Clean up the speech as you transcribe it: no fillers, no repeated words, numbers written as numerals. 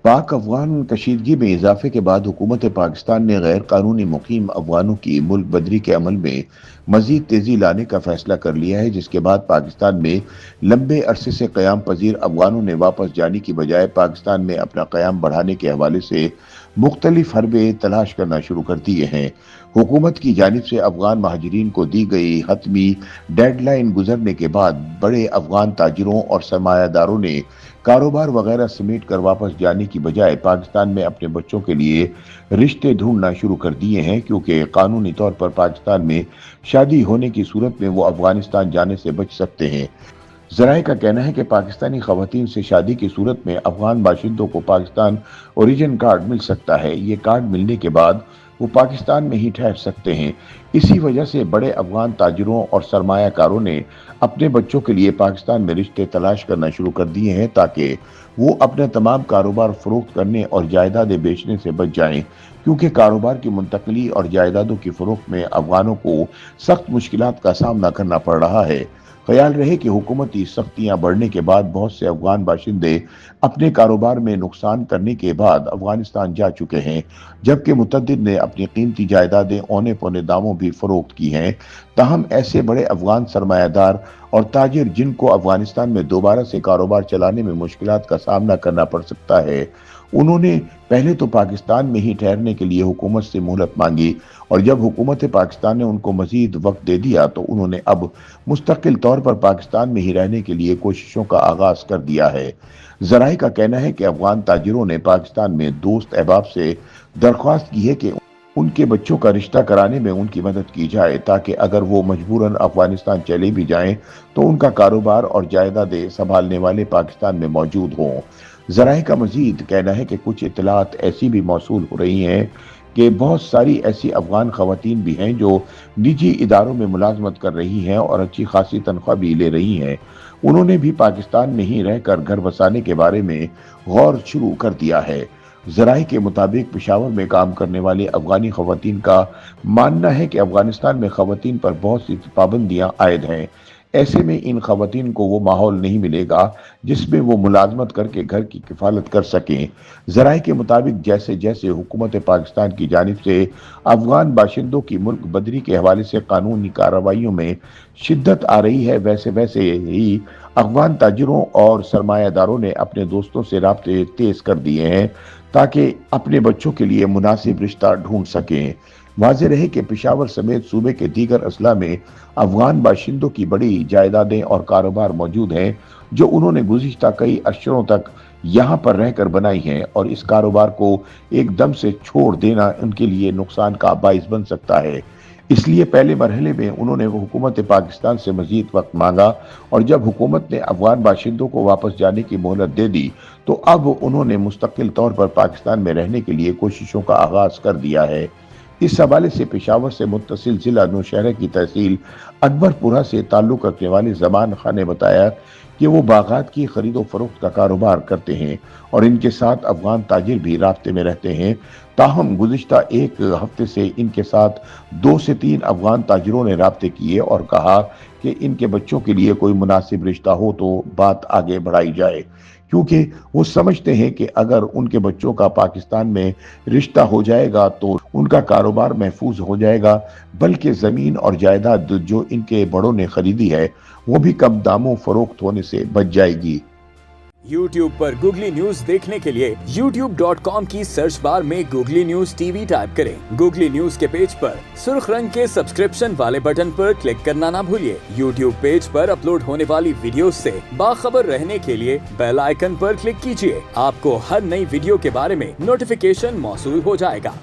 पाक अफगान कशीदगी में इजाफे के बाद हुकूमत पाकिस्तान ने गैर कानूनी मुकीम अफगानों की मुल्क बदरी के अमल में मजीद तेजी लाने का फैसला कर लिया है, जिसके बाद पाकिस्तान में लंबे अरसे से क़याम पजीर अफगानों ने वापस जाने की बजाय पाकिस्तान में अपना क़याम बढ़ाने के हवाले से मुख्तलिफ हरबे तलाश करना शुरू कर दिए हैं। हुकूमत की जानिब से अफगान महाजरीन को दी गई हतमी डेडलाइन गुजरने के बाद बड़े अफगान ताजिरों और सरमायादारों ने कारोबार वगैरह समेट कर वापस जाने की बजाय पाकिस्तान में अपने बच्चों के लिए रिश्ते ढूंढना शुरू कर दिए हैं, क्योंकि कानूनी तौर पर पाकिस्तान में शादी होने की सूरत में वो अफगानिस्तान जाने से बच सकते हैं। ज़राए का कहना है कि पाकिस्तानी खवातीन से शादी की सूरत में अफगान बाशिंदों को पाकिस्तान ओरिजिन कार्ड मिल सकता है। ये कार्ड मिलने के बाद वो पाकिस्तान में ही ठहर सकते हैं। इसी वजह से बड़े अफगान ताजिरों और सरमायाकारों ने अपने बच्चों के लिए पाकिस्तान में रिश्ते तलाश करना शुरू कर दिए हैं, ताकि वो अपने तमाम कारोबार फरोख्त करने और जायदादें बेचने से बच जाएं, क्योंकि कारोबार की मुंतकली और जायदादों की फरोख्त में अफगानों को सख्त मुश्किलात का सामना करना पड़ रहा है। ख्याल रहे कि हुकूमती सख्तियां बढ़ने के बाद बहुत से अफगान बाशिंदे अपने कारोबार में नुकसान करने के बाद अफगानिस्तान जा चुके हैं, जबकि मुतअद्दिद ने अपनी कीमती जायदादें औने पौने दामों भी फरोख्त की हैं। ताहम ऐसे बड़े अफगान सरमायादार और ताजिर जिनको अफगानिस्तान में दोबारा से कारोबार चलाने में मुश्किलात का सामना करना पड़ सकता है, उन्होंने पहले तो पाकिस्तान में ही ठहरने के लिए हुकूमत से मोहलत मांगी, और जब हुकूमत पाकिस्तान ने उनको मजीद वक्त दे दिया तो उन्होंने अब मुस्तकिल तौर पर पाकिस्तान में ही रहने के लिए कोशिशों का आगाज कर दिया है। ज़राए का कहना है कि अफगान ताजिरों ने पाकिस्तान में दोस्त अहबाब से दरख्वास्त की है कि उनके बच्चों का रिश्ता कराने में उनकी मदद की जाए, ताकि अगर वो मजबूरन अफगानिस्तान चले भी जाएं तो उनका कारोबार और जायदादें संभालने वाले पाकिस्तान में मौजूद हों। ज़राए का मजीद कहना है कि कुछ इतलात ऐसी भी मौसूल हो रही हैं कि बहुत सारी ऐसी अफगान खवातीन भी हैं जो निजी इदारों में मुलाजमत कर रही हैं और अच्छी खासी तनख्वाह भी ले रही हैं। उन्होंने भी पाकिस्तान में ही रहकर घर बसाने के बारे में गौर शुरू कर दिया है। ज़राए के मुताबिक पेशावर में काम करने वाली अफगानी खवातीन का मानना है कि अफगानिस्तान में खवातीन पर बहुत सी पाबंदियां आयद हैं। ऐसे में इन खवातीन को वो माहौल नहीं मिलेगा जिसमें वो मुलाजमत करके घर की किफालत कर सकें। ज़राए के मुताबिक जैसे जैसे हुकूमत पाकिस्तान की जानिब से अफगान बाशिंदों की मुल्क बदरी के हवाले से कानूनी कार्रवाइयों में शिद्दत आ रही है, वैसे वैसे ही अफगान ताजिरों और सरमायादारों ने अपने दोस्तों से राब्ते तेज कर दिए हैं, ताकि अपने बच्चों के लिए मुनासिब रिश्ता ढूंढ सकें। वाज़ेह रहे कि पेशावर समेत सूबे के दीगर अजला में अफगान बाशिंदों की बड़ी जायदादें और कारोबार मौजूद हैं, जो उन्होंने गुज़िश्ता कई अशरों तक यहाँ पर रहकर बनाई हैं, और इस कारोबार को एकदम से छोड़ देना उनके लिए नुकसान का बाइस बन सकता है। इसलिए पहले मरहले में उन्होंने हुकूमत पाकिस्तान से मजीद वक्त मांगा, और जब हुकूमत ने अफगान बाशिंदों को वापस जाने की मोहलत दे दी तो अब उन्होंने मुस्तकिल तौर पर पाकिस्तान में रहने के लिए कोशिशों का आगाज कर दिया है। इस हवाले से पेशावर से मुत्तसिल जिला नौशहरा की तहसील अकबरपुरा से ताल्लुक़ रखने वाले ज़मान खान ने बताया कि वो बागात की खरीदो फरोख्त का कारोबार करते हैं और इनके साथ अफगान ताजिर भी राब्ते में रहते हैं। ताहम गुज़िश्ता एक हफ्ते से इनके साथ 2 से 3 अफगान ताजिरों ने राब्ते किए और कहा कि इनके बच्चों के लिए कोई मुनासिब रिश्ता हो तो बात आगे बढ़ाई जाए, क्योंकि वो समझते हैं कि अगर उनके बच्चों का पाकिस्तान में रिश्ता हो जाएगा तो उनका कारोबार महफूज हो जाएगा, बल्कि ज़मीन और जायदाद जो इनके बड़ों ने खरीदी है वो भी कम दामों फरोख्त होने से बच जाएगी। YouTube पर गूगली न्यूज देखने के लिए youtube.com की सर्च बार में गूगली न्यूज टीवी टाइप करें। गूगली न्यूज के पेज पर सुर्ख रंग के सब्सक्रिप्शन वाले बटन पर क्लिक करना ना भूलिए। YouTube पेज पर अपलोड होने वाली वीडियो से बाखबर रहने के लिए बेल आइकन पर क्लिक कीजिए। आपको हर नई वीडियो के बारे में नोटिफिकेशन मौसूल हो जाएगा।